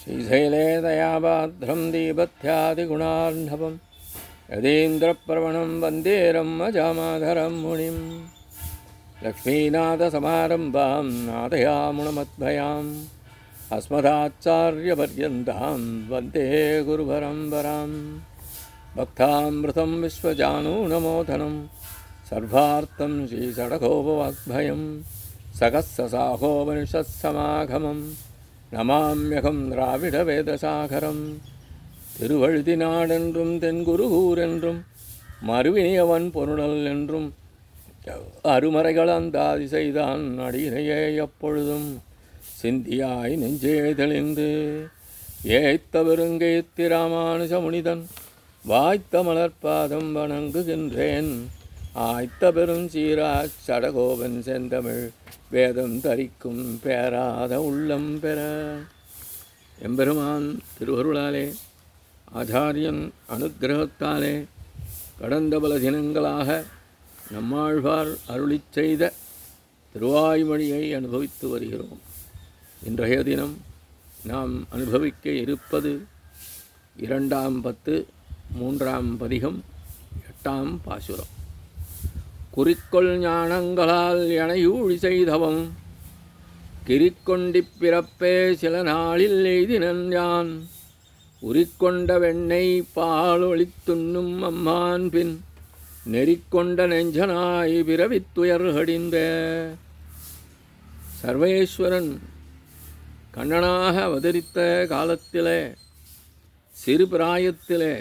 श्रीशैले दयाभाद्रं दीपथ्यादिगुणार्णवं यतीन्द्रप्रवणं वन्दे रम्मजामाधरं मुनिं लक्ष्मीनाथसमारम्भां नाथयामुनमद्भयाम् अस्मदाचार्यपर्यन्तां वन्दे गुरुपरम्परां भक्तामृतं विश्वजानूनमोदनं सर्वार्थं श्रीषडगोपवाग्भयं सकस्ससाहोपनिषत्समागमं नमाम्यहं द्राविडवेदसागरं திருவழுதினாடென்றும் தென்குருகூரென்றும் மறுவினியவன் பொருளல் என்றும் அருமறைகள் அந்தாதி செய்தான் அடியினையே எப்பொழுதும் சிந்தியாய் நெஞ்சே தெளிந்து ஏய்த்த பெருங்கேத்தி ராமானுஜ முனிதன் வாய்த்த மலர்பாதம் வணங்குகின்றேன் ஆய்த்த பெருஞ்சீராச் சடகோபன் செந்தமிழ் வேதம் தரிக்கும் பேராத உள்ளம் பெற. எம்பெருமான் திருவருளாலே ஆச்சாரியன் அனுக்கிரகத்தாலே கடந்த பல தினங்களாக நம்மாழ்வார் அருளிச் செய்த திருவாய்மொழியை அனுபவித்து வருகிறோம். இன்றைய தினம் நாம் அனுபவிக்க இருப்பது 2ஆம் பத்து 3ஆம் பதிகம் 8ஆம் பாசுரம். குறிக்கொள் ஞானங்களால் எனையூழி செய்தவம் கிரிக்கொண்டிப் பிறப்பே சில நாளில் எய்தினன் யான் உரிக்கொண்ட வெண்ணெய் பால் ஒளித்துண்ணும் அம்மான் பின் நெறிக்கொண்ட நெஞ்சனாய் பிறவித்துயர்கடிந்த. சர்வேஸ்வரன் கண்ணனாக அவதரித்த காலத்திலே சிறு பிராயத்திலே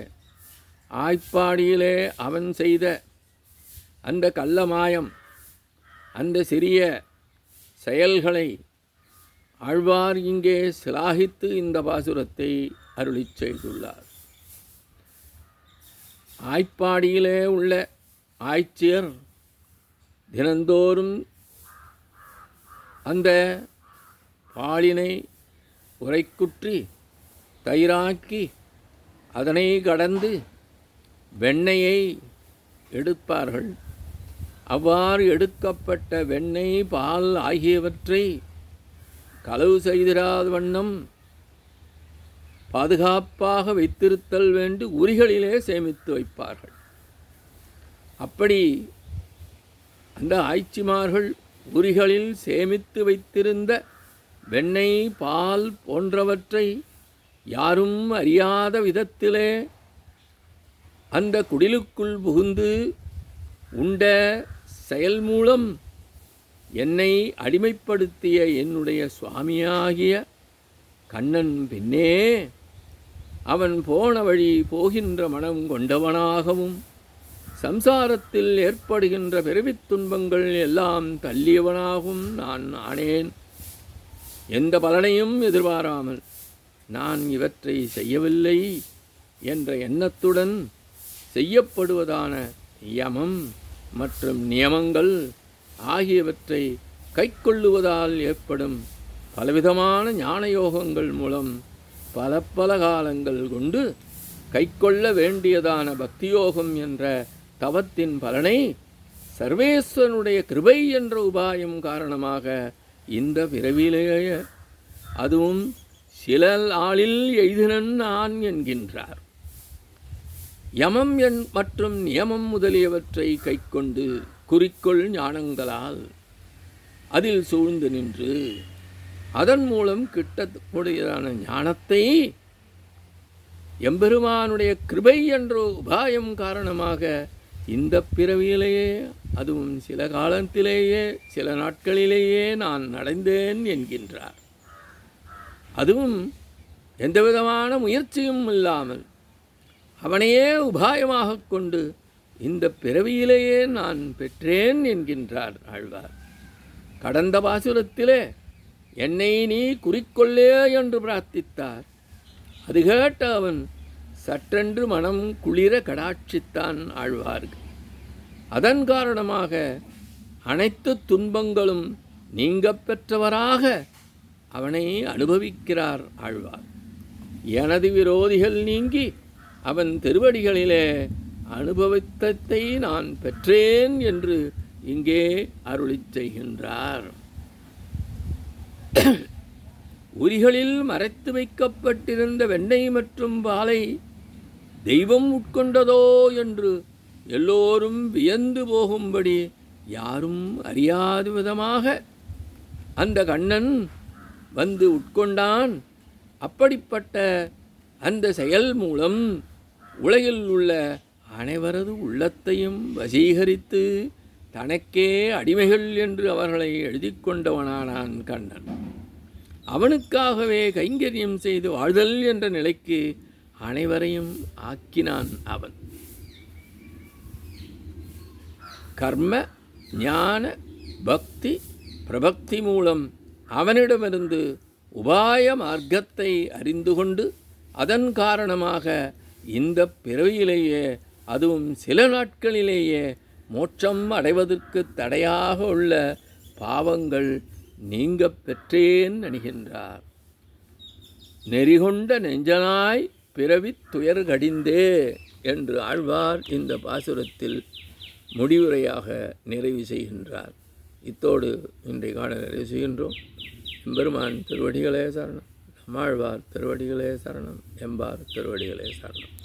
ஆய்ப்பாடியிலே அவன் செய்த அந்த கள்ளமாயம், அந்த சிறிய செயல்களை ஆழ்வார் இங்கே சிலாகித்து இந்த பாசுரத்தை அருளிச் செய்துள்ளார். ஆய்ப்பாடியிலே உள்ள ஆய்ச்சியர் தினந்தோறும் அந்த பாலினை உரைக்குற்றி தயிராக்கி அதனை கடந்து வெண்ணெயை எடுப்பார்கள். அவ்வாறு எடுக்கப்பட்ட வெண்ணெய் பால் ஆகியவற்றை களவு செய்திராத வண்ணம் பாதுகாப்பாக வைத்திருத்தல் வேண்டு உரிகளிலே சேமித்து வைப்பார்கள். அப்படி அந்த ஆய்ச்சிமார்கள் உரிகளில் சேமித்து வைத்திருந்த வெண்ணெய் பால் போன்றவற்றை யாரும் அறியாத விதத்திலே அந்த குடிலுக்குள் புகுந்து உண்ட செயல் மூலம் என்னை அடிமைப்படுத்திய என்னுடைய சுவாமியாகிய கண்ணன் பின்னே அவன் போன வழி போகின்ற மனம் கொண்டவனாகவும் சம்சாரத்தில் ஏற்படுகின்ற பிறவித் துன்பங்கள் எல்லாம் தள்ளியவனாகவும் நான் ஆனேன். எந்த பலனையும் எதிர்பாராமல் நான் இவற்றை செய்யவில்லை என்ற எண்ணத்துடன் செய்யப்படுவதான யமம் மற்றும் நியமங்கள் ஆகியவற்றை கைக்கொள்ளுவதால் ஏற்படும் பலவிதமான ஞானயோகங்கள் மூலம் பல காலங்கள் கொண்டு கைக்கொள்ள வேண்டியதான பக்தியோகம் என்ற தவத்தின் பலனை சர்வேஸ்வரனுடைய கிருபை என்ற உபாயம் காரணமாக இந்த பிறவிலேயே அதுவும் சில நாளில் எய்தினன் நான் என்கின்றார். யமம் மற்றும் நியமம் முதலியவற்றை கைக்கொண்டு குறிக்கொள் ஞானங்களால் அதில் சூழ்ந்து நின்று அதன் மூலம் கிட்டக்கூடியதான ஞானத்தை எம்பெருமானுடைய கிருபை என்ற உபாயம் காரணமாக இந்த பிறவியிலேயே அதுவும் சில காலத்திலேயே சில நாட்களிலேயே நான் அடைந்தேன் என்கின்றார். அதுவும் எந்தவிதமான முயற்சியும் இல்லாமல் அவனையே உபாயமாக கொண்டு இந்த பிறவியிலேயே நான் பெற்றேன் என்கின்றார் ஆழ்வார். கடந்த பாசுரத்திலே என்னை நீ குறிக்கொள்ளே என்று பிரார்த்தித்தார். அது கேட்ட அவன் சற்றென்று மனம் குளிர கடாட்சித்தான் ஆழ்வார்கள். அதன் காரணமாக அனைத்து துன்பங்களும் நீங்க பெற்றவராக அவனை அனுபவிக்கிறார் ஆழ்வார். எனது விரோதிகள் நீங்கி அவன் திருவடிகளிலே அனுபவித்ததை நான் பெற்றேன் என்று இங்கே அருளிச் செய்கின்றார். உரிகளில் மறைத்து வைக்கப்பட்டிருந்த வெண்ணெய் மற்றும் பாலை தெய்வம் உட்கொண்டதோ என்று எல்லோரும் வியந்து போகும்படி யாரும் அறியாத விதமாக அந்த கண்ணன் வந்து உட்கொண்டான். அப்படிப்பட்ட அந்த செயல் மூலம் உலகில் உள்ள அனைவரது உள்ளத்தையும் வசீகரித்து தனக்கே அடிமைகள் என்று அவர்களை எழுதி கொண்டவனானான் கண்ணன். அவனுக்காகவே கைங்கரியம் செய்து வாழ்தல் என்ற நிலைக்கு அனைவரையும் ஆக்கினான் அவன். கர்ம ஞான பக்தி பிரபக்தி மூலம் அவனிடமிருந்து உபாய மார்க்கத்தை அறிந்து கொண்டு அதன் காரணமாக இந்த பிறவியிலேயே, அதுவும் சில நாட்களிலேயே மோட்சம் அடைவதற்கு தடையாக உள்ள பாவங்கள் நீங்க பெற்றேன் அணிகின்றார். நெறிகொண்ட நெஞ்சனாய் பிறவி துயர் கடிந்தே என்று ஆழ்வார் இந்த பாசுரத்தில் முடிவுரையாக நிறைவு செய்கின்றார். இத்தோடு இன்றைய காண நிறைவு செய்கின்றோம். எம்பெருமான் திருவடிகளே சரணம், நம்மாழ்வார் திருவடிகளே சரணம், எம்பார் திருவடிகளே சரணம்.